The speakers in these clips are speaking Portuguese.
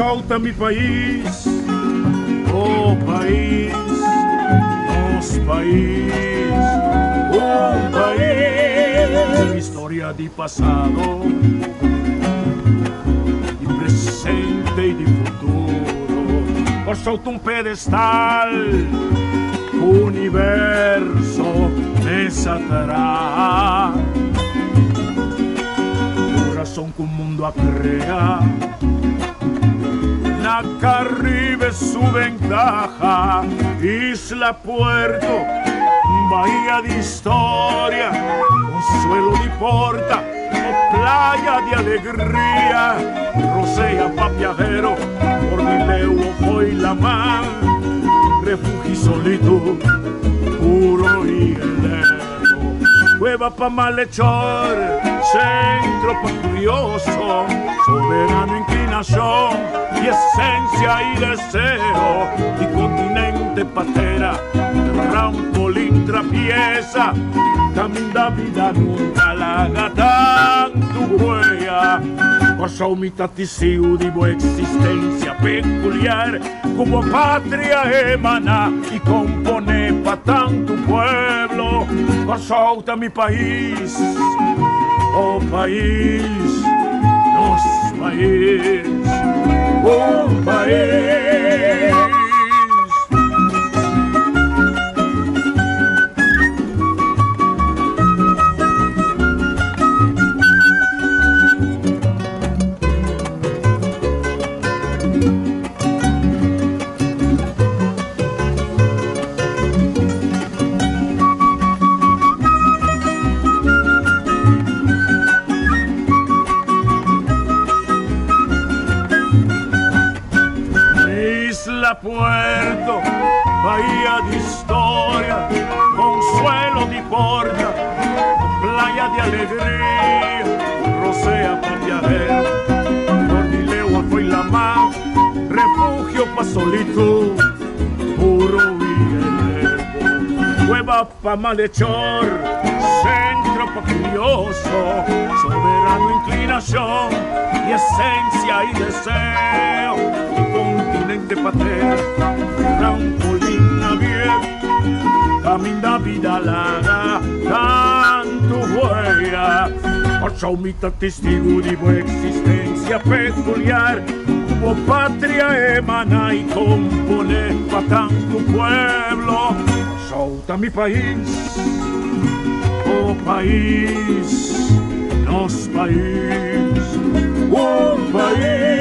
solta mi país, oh país, nos país, un país, storia di passato, di presente e di futuro, por sotto un pedestal, universo me satará. Corazón que un mundo crea, na Caribe su ventaja, isla, puerto, bahía de historia, consuelo de porta, o playa de alegría, rosea pa' viajero, por mi leo foi la mar, refugio solito, puro y heleno, cueva pa' malhechor, centro pa' curioso, soberano inclinación y esencia y deseo, y continente patera, trampolín trapieza, camina vida nunca la haga tanto huella, cosa umita tisiu de boa existencia peculiar, como patria emana y compone pa' tanto pueblo, cosa mi país, oh país, nos país, un país. Puerto, bahía de historia, consuelo de porta, playa de alegría, rosea pa' viajero, Cordileo fue la mar, refugio pa' solito, puro y heleno, cueva pa' malhechor, centro pa' curioso, soberano inclinación y esencia y deseo, continente patria, trampolín abierto, camina vida larga, tanto huella, por mitad testigo de buena existencia peculiar, como patria emana y compone pa' tanto pueblo, solta mi país, oh país, nos país, un país.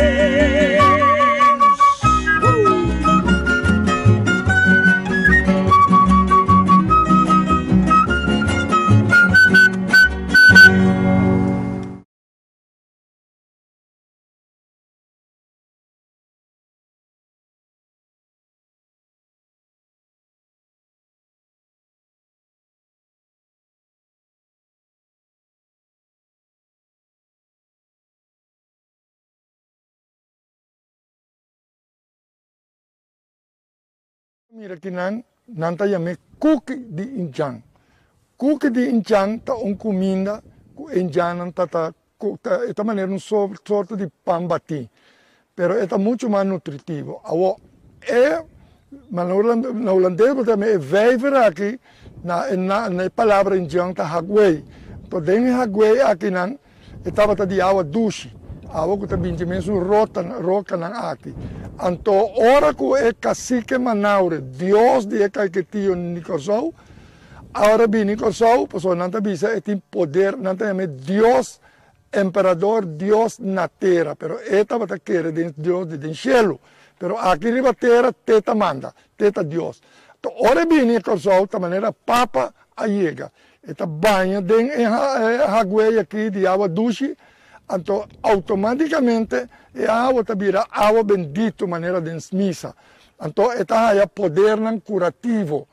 Mira que nanta llame cookie di inchang. Cookie di inchang ta un comida inchang ta esta manera un sorta di pan bati, pero está mucho más nutritivo. Maar na holandês também é vijver aqui na palavra inchang ta hagway. To den hagway aqui nan estava ta di água douce. Água que também tem mesmo roca nan aqui. Anto ora que é cacique Manaure, Deus de Ecaiquetio Nicosou, agora bem Nicosou, pois não bisa tem poder, não tem Deus emperador, Deus na terra, pero esta vai querer Deus de cielo, pero aqui na terra teta manda, teta Deus. Então ora bem Nicosou, de maneira papa a chega, esta banha den água aqui de água doce. Então, automaticamente, a água vira água bendita, maneira de missa. Então, esta é poder curativo.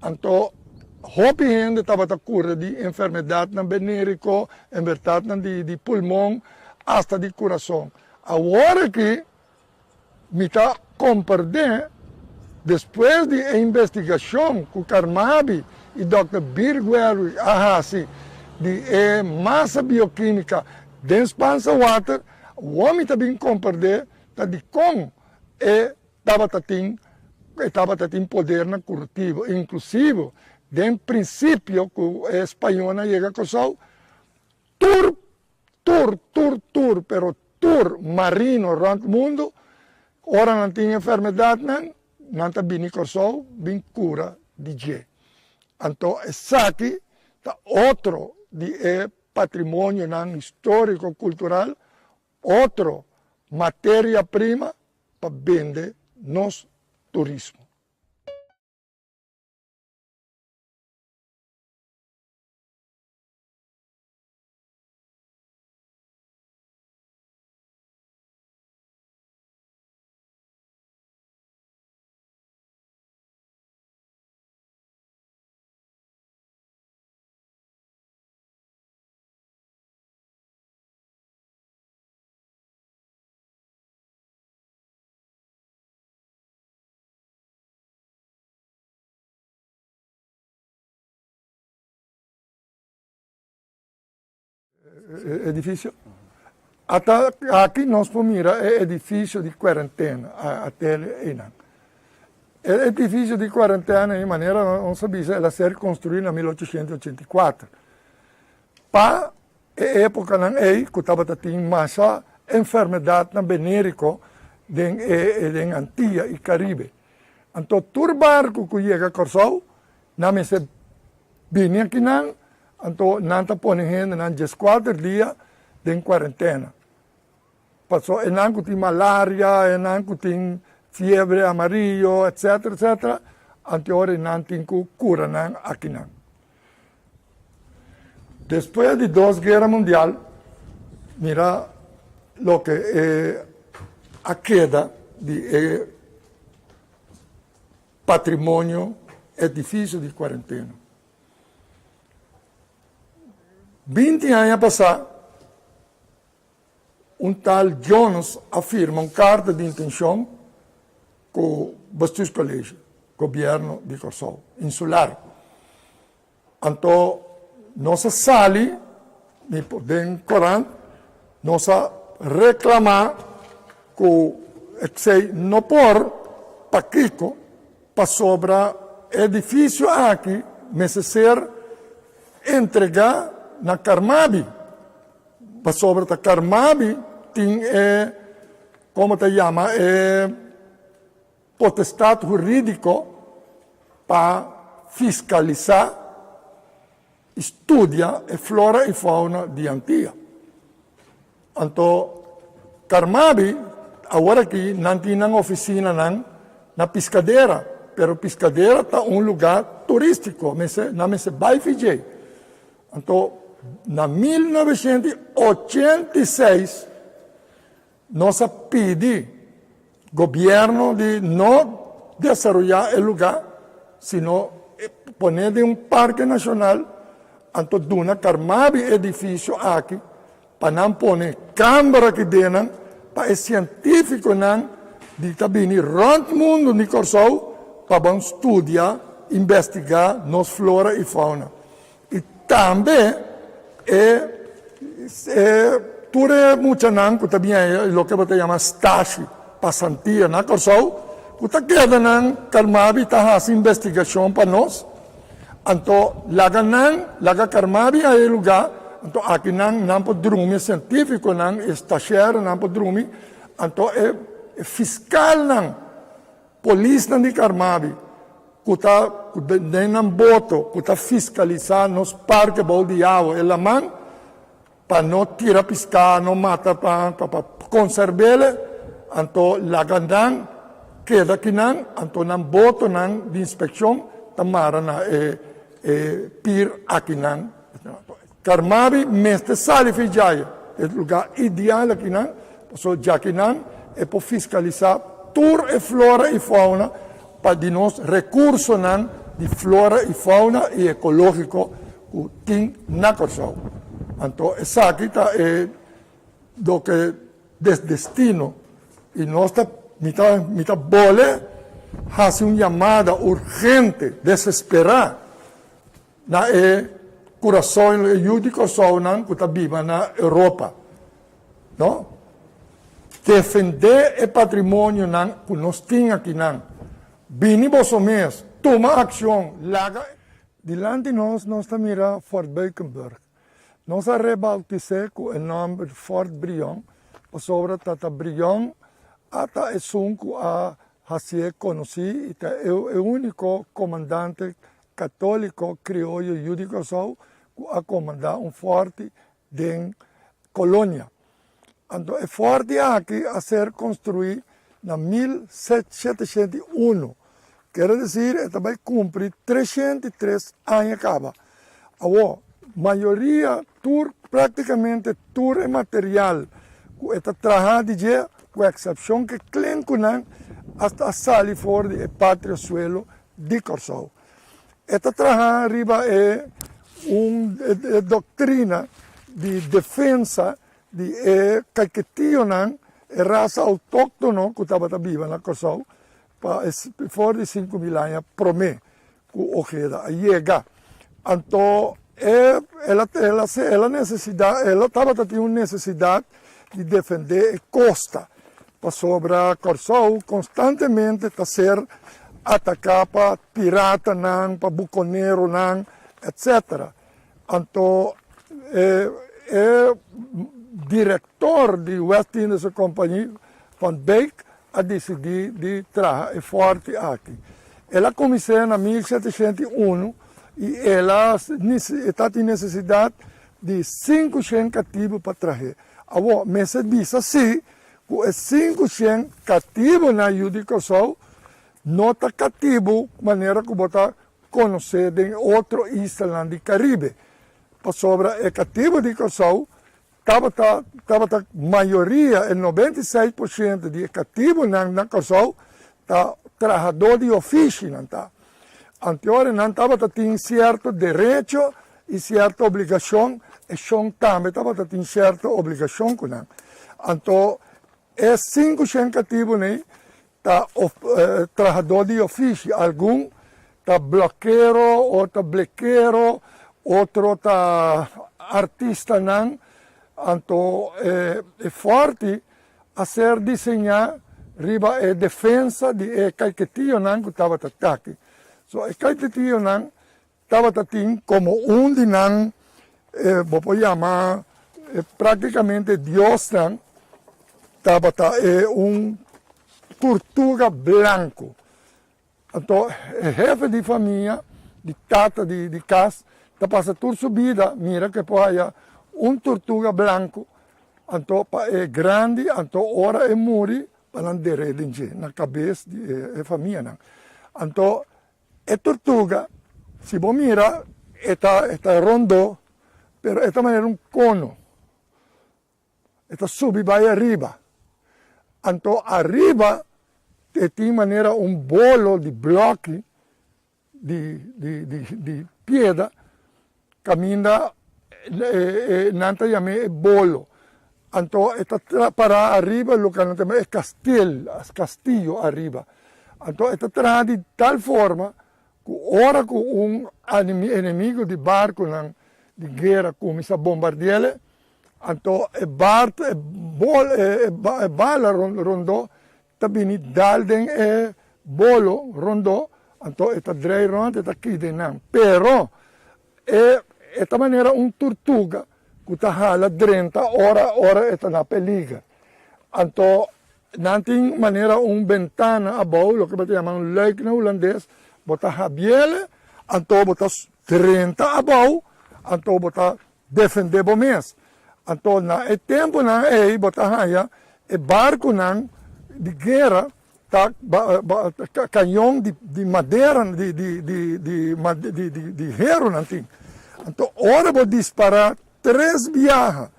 Então, hopi gente estava a curar de enfermidade venérico, enfermidade de pulmão, hasta de coração. Agora que me está compreendendo, depois de investigação com o Carmabi e Dr. Birguel Ahasi, de massa bioquímica, dentro Spencer Water, o homem também compreende de como estava tendo poder na curativo, inclusive, de princípio que a espanhola chega com o tour, pero tour marino rond o mundo, ora não tem enfermidade, não está bem com o bem cura de G. Então, esse aqui é outro de patrimônio histórico, cultural, outro matéria-prima para vender nos turismo. É difícil. Até aqui nós podemos mirar é edifício de quarentena, até aí não. É edifício de quarentena, de maneira, não sabia, ela ser construída em 1884. Para a época não é que estava tendo massa enfermidade na benérico em Antilha e Caribe. Então, todo barco que chega a Corsol, não se vinha aqui não. Então, não está pondo gente, não 4 dias de quarentena. Passou, e não tem malária, e não tem febre amarilla, etc. Anterior, não tem cura não, aqui não. Depois de 2 guerras mundiais, mira o que é a queda de patrimônio, edifício de quarentena. 20 anos passados, tal Jones afirma carta de intenção com o Bastos Colégio, governo de Corsol, insular. Então, nossa sali, em Corão, nós reclamar que não por paquico para sobre edifício aqui, necessário entregar na Carmabi. Para sobre a Carmabi, tem, como se chama, potestade jurídico para fiscalizar, estudar a flora e fauna de Antilha. Então, Carmabi, agora aqui, não tem uma oficina na Piscadeira, mas Piscadeira está lugar turístico, não se vai fazer. Então, na 1986, nós pedimos ao governo de não desenvolver o lugar, sino poner de parque nacional, então, de uma Carmabi edifício aqui, para não poner câmara aqui dentro, para os científicos de também rond o mundo de Corsol, para estudar, investigar nos flora e fauna. E também, tudo muito não, que também é o que você chama stage, passantia na Corsol, que queda na Carmabi, está fazendo investigação para nós. Então, lá Carmabi é o lugar, então aqui não pode dormir científico, não estagiário, não pode dormir. Então, é fiscal, não, polícia de Carmabi, que está dando voto, que está fiscalizando nos parques baldeados, ela manda para não tirar pescar, não matar, para conservar. Então, lá queda aqui, então não voto de inspeção, tamara na pir aqui não. Carmabi, mestre sali fijaya, é o lugar ideal aqui não, já aqui não, é para fiscalizar toda a flora e fauna, para de nós recursos de flora e fauna e ecológico que tem na Corsol. Então, essa aqui é do que destino, e nós está bole, fazer uma chamada urgente, desesperada, na coração judicial que está viva na Europa, não? defender o patrimônio que nós temos aqui. Bini mês, toma ação, laga. Dilante nós estamos mirando Fort Beukenburg. Nós rebautizamos com o nome de Fort Brion, sobre Tata Brion, até é sunco a ser conhecido, é o único comandante católico crioulo judío a comandar forte de colônia. Então, é forte aqui a ser construído em 1701. Quer dizer, também cumpre 303 anos acaba. A maioria, praticamente tudo é material. Esta trabalho com a exceção que Clencunan hasta sali fora do pátrio suelo de Corsou. Esta trabalho arriba é uma doutrina de defesa de Caquetionan, a raça autóctona que estava viva na Corsou, para fora de 5.000 anos, promete que o Ojeda chega. Então, ela estava tendo uma necessidade de defender a costa. Para sobre a Corsou, constantemente está ser atacada para pirata, para buconeiro, etc. Então, o diretor de West Indies Company, Van Beek, a decidir de trazer forte aqui. Ela começou em 1701 e ela está em necessidade de 500 cativos para trazer. Agora, mas se diz assim, que os 500 cativos na Judicação não está cativo de maneira que você conhecer em outra isla do Caribe. Para sobre o cativo de Corsou, estava a maioria, 96% de cativos na Corsou, está trabalhador de ofício. Anteriormente, não estava tendo certo direito e certa obrigação, e são também estava tendo certa obrigação com ele. Então, é 500 cativos, está trabalhador de ofício. Algum está bloqueiro, outro blequeiro, outro está artista, então é forte a ser desenhado riba a defesa de Caquetionan que estava aqui. So, Caquetionan estava aqui como de vou chamar, praticamente Deus, estava tortuga branco. Então, o chefe de família, de tata, de casa, está passando toda sua vida, mira que pode tortuga branco, então é grande, então ora é muri, para não derreter na cabeça da família. Então, a tortuga, se você mira, está rondo, pero esta maneira cono. Está sube vai arriba. Então, arriba, tem maneira bolo de bloco de pedra, caminha, não chama bolo. Então, está para arriba, o que nós chamamos é castillo arriba. Então, está trazendo de tal forma que, ora que inimigo de barco de guerra começa a bombardear, então, a bala rondou, também dalden bolo rondou, então, está drei rond, está aqui dentro. Pero, esta maneira, tortuga, que está hala 30 ora está na peliga. Então, não tem maneira ventana abaixo, o que se chama leuk na holandês, bota rabiele, então bota 30 abaixo, então bota defender o mês. Então, na tempo bota raia, barco de guerra, tá canhão de madeira, de ferro, não tem. Então, ora vou disparar 3 viagens,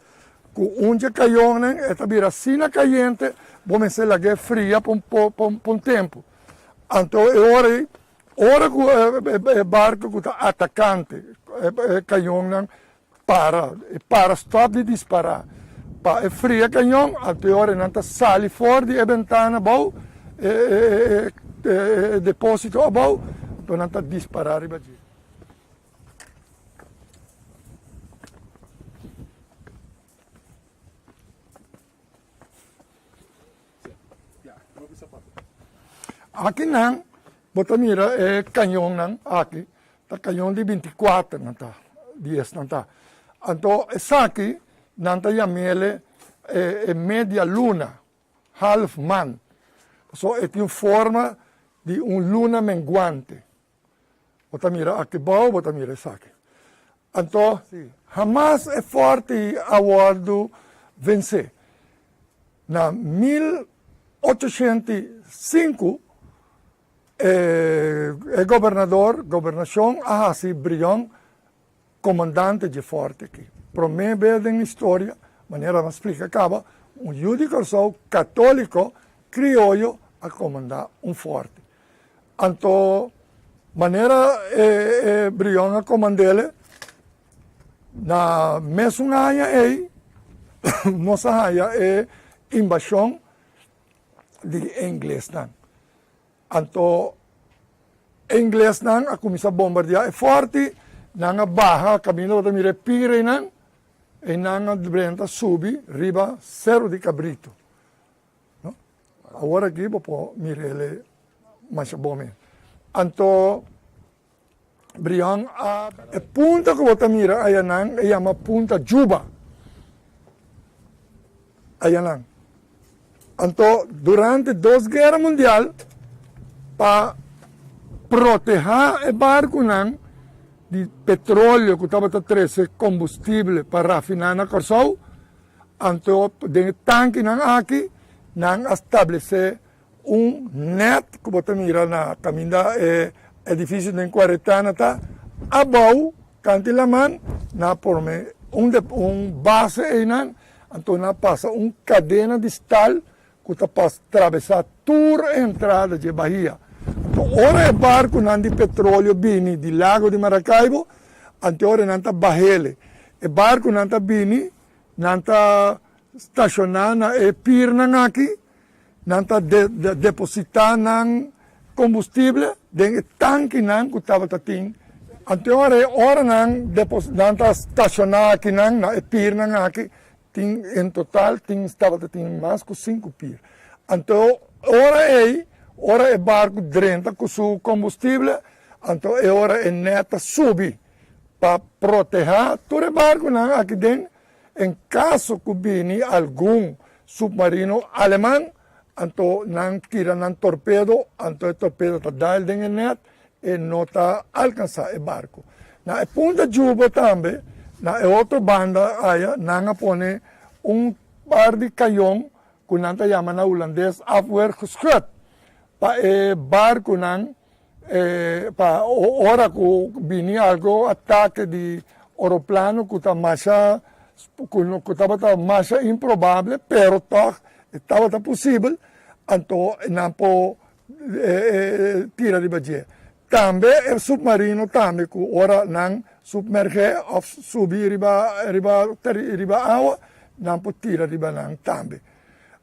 com dia canhão, esta vira sina caliente, vou começar a guerra fria por um tempo. Então, ora que o barco que está atacante, canhão, para stop de disparar. É fria canhão, até hora não está sali fora de ventana, bom, depósito abaixo, então não está disparar. Aqui não, bota mira é canhão não, aqui, tá canhão de 24 não tá, 10 não tá. Então, essa aqui, não tá chamele é media luna, half man. So, tem forma de luna menguante. Bota mira aqui bom, bota mira essa aqui. Então, jamás é forte awardo vencer. Na 1805, governação, assim, brilhante, comandante de forte aqui. Para mim, vejo na história, maneira me explica, acaba, judeu católico, crioulo, a comandar forte. Então, maneira brilhante a comandá-lo, na mesma área nossa área é invasão de inglês. Então, inglês a começar a bombardear é forte, não barra, caminho para mire pire, e não brenta subi, riba, zero de cabrito. No? Agora aqui, vou mire mais bom. Então, Brian, a punta que você mira, aí não, é uma punta Juba. Aí não. Então, durante 2 guerras mundiais, para proteger o barco de petróleo que estava trazendo combustível para rafinar na Corsol, então, de tanque aqui, estabelecer net que você mira na caminhada edifício de Quaretana, abaixo, cantilaman, na por base aí, então passa cadena de stal que está para atravessar toda a entrada de Bahia. Então, ora é barco de petróleo bini do lago de Maracaibo, então ora não está Bahele. O barco não está bini, não está estacionado na Pirna aqui, não está depositando combustível dentro do tanque que estava tating. Então, ora não está estacionado aqui na Pirna aqui, em total, estava tating mais que 5 pir. Então, ora é barco dentro com seu combustível, então ora é neta subir para proteger todo o barco aqui dentro. Em caso que venha algum submarino alemão, então não tira torpedo, então o torpedo está dentro do net e não está alcançando o barco. Na ponta de Juba também, na outra banda, não põe par de canhão que não está chamando holandês afweergeschoot. Para o barco, para hora que vinha algo ataque de aeroplano que está mais improvável, pero estava possível, então não pode tirar de baixo. Também o submarino também que ora não submerge ou subir riba água, não pode tirar de baixo também.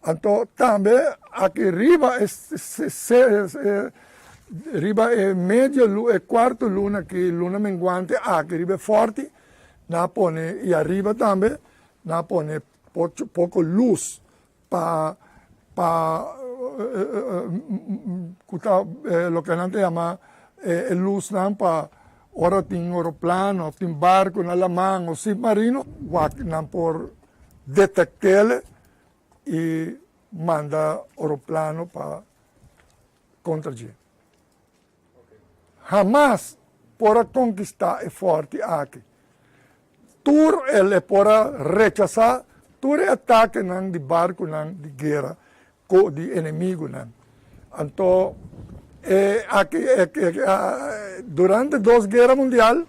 Então também aqui riba é medio e quarto luna que luna menguante aqui riba é forte, não põe e arriba também não põe pouco luz para lo que não se chama luz não para ora tem aeroplano, tem barco na alemão ou submarino, não por detectar e manda aeroplano para contra-agir. Jamás para conquistar é forte aqui. Tur ele para rechazar todo ataque de barco de guerra de inimigo então aqui durante 2 guerras mundiais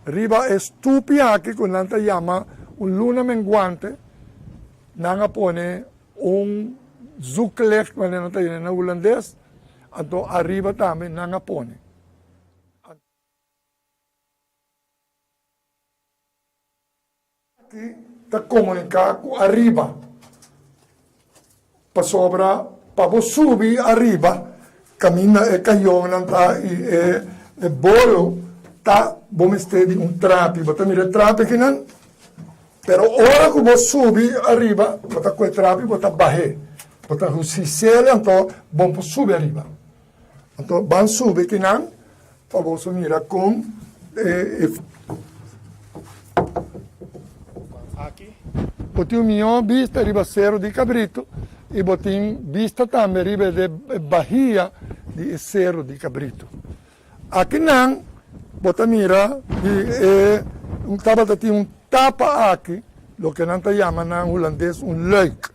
riba estúpida aqui que não se chama luna menguante não põe zoeklicht, maar não tem em holandês, então arriba também não põe. Aqui está comunicar com arriba, para sobra, para subir arriba, caminha e canhão não tá e bolo tá vamos ter trape, bota mira trape aqui não, pero ora que você subir arriba, bota com trape, bota barrer. Portanto, se ele então, bom para subir arriba. Então, van subir que não, famoso mira com Aqui. botin minha vista riba Cerro de Cabrito e botin vista também riba de Bahia de Cerro de Cabrito. Aqui não, bota mira um tapa aqui, o que não te chama na holandês leuk.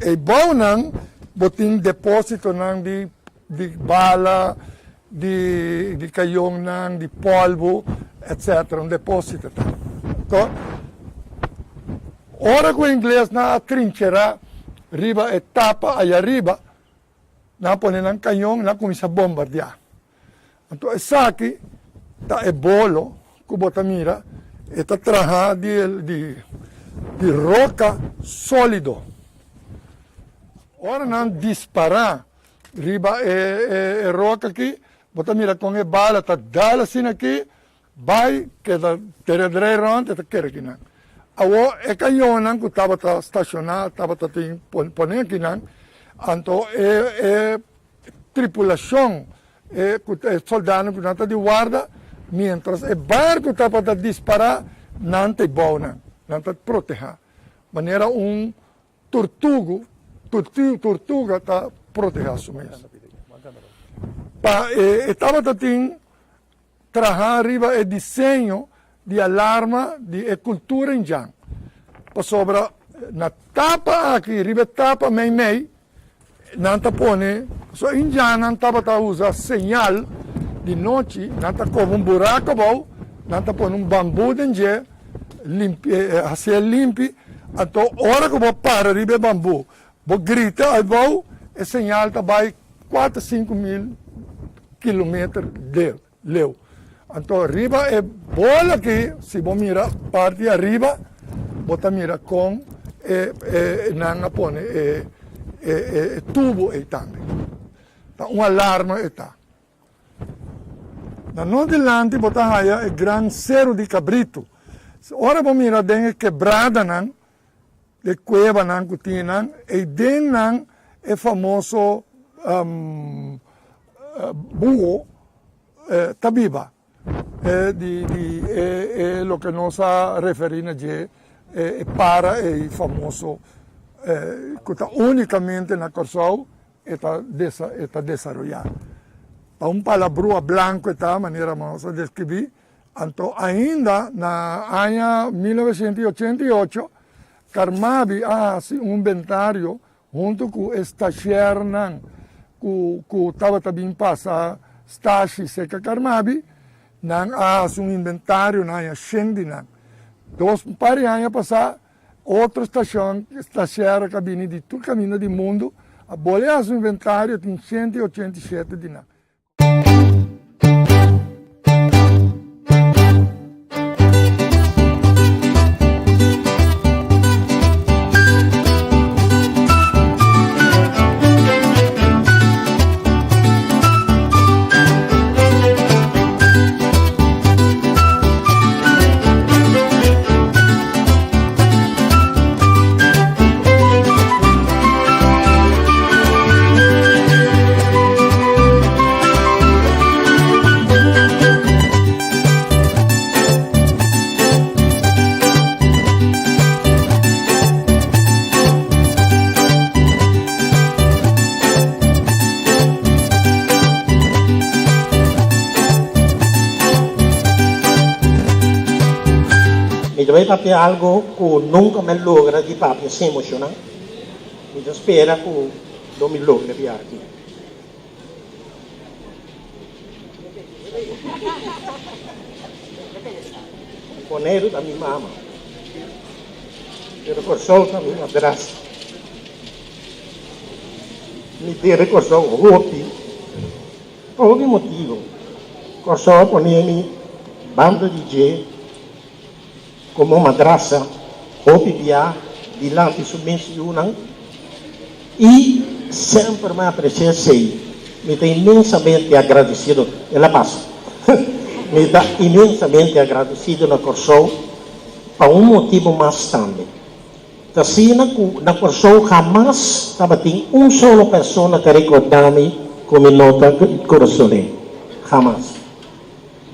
E bom não, botin depósito não de bala, de canhão não, de polvo, etc. Depósito. Então, ora que o inglês na trincheira, riba e tapa aí arriba, na põe um canhão, na começa a bombardear. Então, essa aqui é bolo, que bota mira, está trajado de roca sólido. Ora não disparar, riba é roca aqui, bota mira com a bala, está dala assim aqui, vai, que está teredrei ronde, está quer aqui não. Agora, é canhão não, que estava estacionado, estava pondo aqui não, então é tripulação, é soldado que não está de guarda, mientras o barco estava a disparar, não tem bom, não está proteger. Maneira tortuga está proteger a sua mesa. Estava a trabalhar arriba o desenho de alarma de cultura em Jan. Sobre na tapa aqui, riba tapa meio, não está pondo, só em Jan não estava a usar señal de noite, não está com buraco bom, não está pondo bambu dentro, assim limpo, então hora que vou parar riba bambu, vou gritar, aí vou, e señal está vai 4, 5 mil quilômetros de leu. Então, arriba é bola aqui, se você mira parte de arriba, você mira com não põe tubo aí também. Então, um alarme está. Na no delante, você haya o Gran Cerro de Cabrito. Ora, você mira dentro quebrada, de cueva, que tinha, e dentro é famoso burro, tabiba. Lo que nos ha referido para el famoso que está únicamente en la Corsau está desarrollado. Para un palabrua blanco esta manera vamos a describir. Entonces, ainda na año 1988, Carmabi hace un inventario junto con esta Chernan, que estaba también pasando Stashi Seca Carmabi, não há um inventário, não há Shendi, não. Para anos passar, outra estação, estação cabine de todo caminho do mundo, a bolha um inventário tem 187 de não. Dovete fare algo che nunca mi logra di fare, si emoziona. Mi spera che non mi logra di fare. Con ero da mia mamma. Ero corso da mia madrasta. Mi dire corso rotti. Per ogni motivo. Corso ponemi bando di gente. Como madraça, roupa de lante submissão unang, e sempre me aprecia sei, me está imensamente agradecido, ela passa, me está imensamente agradecido na Corsou, por um motivo mais também. Assim, na Corsou, jamais estava tem uma só pessoa que recordava-me como nota coração, jamás.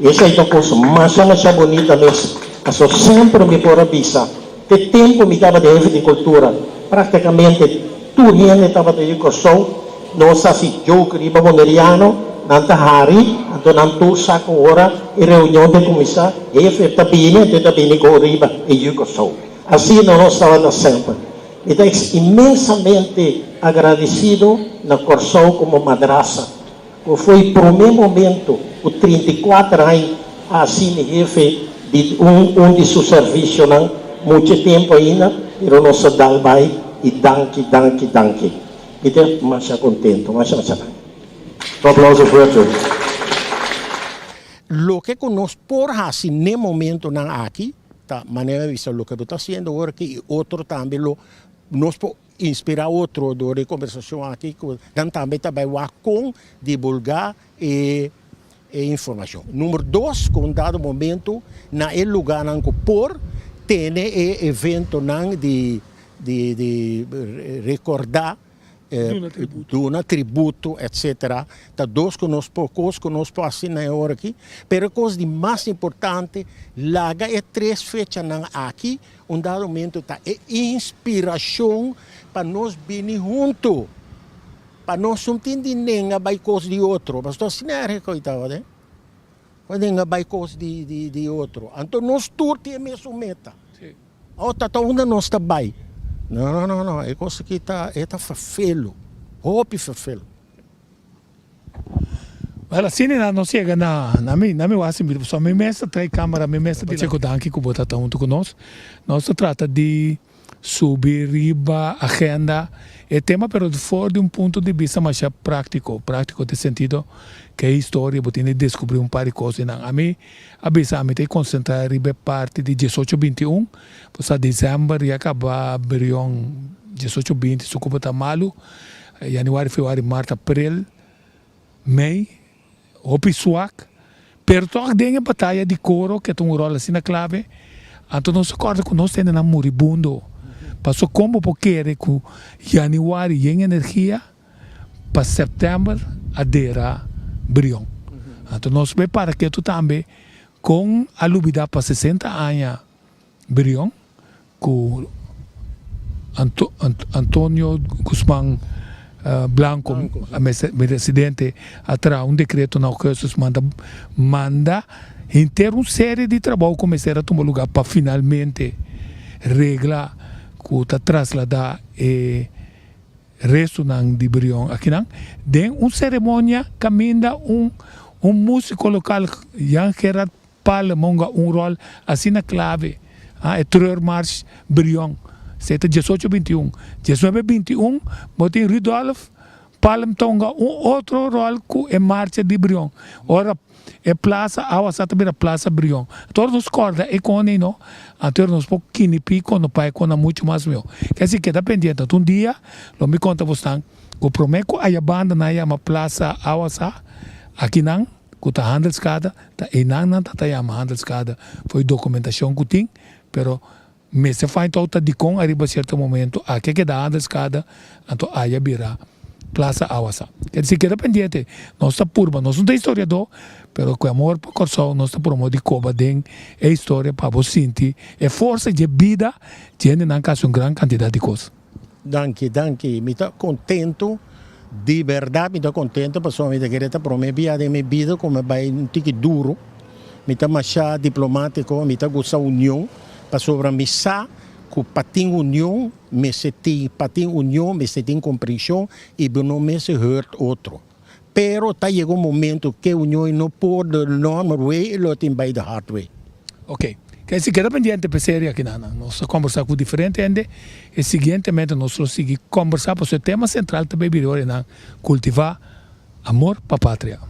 Essa é a coisa mais bonita mesmo. Eu sempre me por avisar. Que tempo me estava de agricultura, praticamente tudo gente estava de agricultura. Nós assim, eu queria moneriano, nanta hari, então nantu saco hora e reunião de comissão, jefe tabine com riba e agricultura. Assim nós estávamos sempre. Então, imensamente agradecido na Corsão como madraça. Foi por um momento, o 34 anos, assim, jefe de de seu serviço, não, muito tempo ainda, e o nosso dalbai, e danke. Então, mais contente, mais. Um aplauso para o Lo que nós por assim, no momento não aqui, tá, maneira vista o que está fazendo agora que outro também nos pode inspirar outro de conversação aqui, que também trabalhar com divulgar e informação. Número 2, com dado momento, na lugar que por ter evento de recordar duna tributo, etc. Tá dois conosco assim na hora aqui, pero coisa de mais importante, laga é 3 fechas aqui, dado momento tá inspiração para nós vir junto, para nós não entender nem a coisa de outro, mas tô assim é coitado, né? Quando a coisa de outro, então nós todos temos a mesma meta. Outra tá onde nós está bem. Não, é coisa que está felo. Hope felo. Well, assim não chega na minha assim, só minha mesa traz câmera, minha mesa de checo danke que botar junto conosco. Nós trata de subir riba agenda é tema, pero fora de ponto de vista mais prático de sentido que a história você tem descobrir par de coisas. A mim, a mim tem concentrar riba parte de 18-21, pois dezembro e acabar abrião 18-20, se ocupa tá malo, januário, fevereiro, março, abril, mei, hopi suak, pero toch tem a batalha de coro que tem rol assim na clave, então nós acorda que nós temos na moribundo. Passou como porque que januário tem energia, para setembro adera brião. Então nós prepara que tu também com a lubida para 60 anos brião, com Antônio Guzmán Blanco, meu residente, atrás decreto na que manda inteiro série de trabalho começar a tomar lugar para finalmente reglar que está trasladar e resto de Brião aqui não tem cerimônia caminha músico local Jan Gerard Palm monga rol assim na clave é Treurmarsch Brião seta 18-21 19-21 botem Rudolf Palm tonga outro rol que é marcha de Brião ora é plaza Awasa também a plaza Brião todos os corda e cone não até nos pouco pico no pai com muito mais meu quer dizer que está pendente dia lo me conta você o prometo a banda na uma plaza Awasa aqui não que tá handelskada tá e não tá handelskada foi documentação que tem pero me se faz toda de com arriba certo momento aqui que dá handelskada então aí vira Plaza Awasa. Quer dizer que dependente, nós está purba, nós não tem historiador, pero com amor por Corsão, nós está promovendo de Coba, tem a história para você sentir, é força de vida, tem na casa uma grande quantidade de coisas. Danke, me estou contento, de verdade me estou contento, porque me queria promover a minha vida como vai um tique duro, me estou mais diplomático, me estou gostando da união, para sobre a missa, que patin união, me se tem patin união, me se tem compreensão e não me se hurt outro. Pero tá chegou um momento que a união não pode normal way, ela tem by the hard way. Ok. Quer dizer que dependente de série aqui nós conversar com diferente ende e seguintemente nós seguir conversar porque o tema central também virou cultivar amor para a pátria.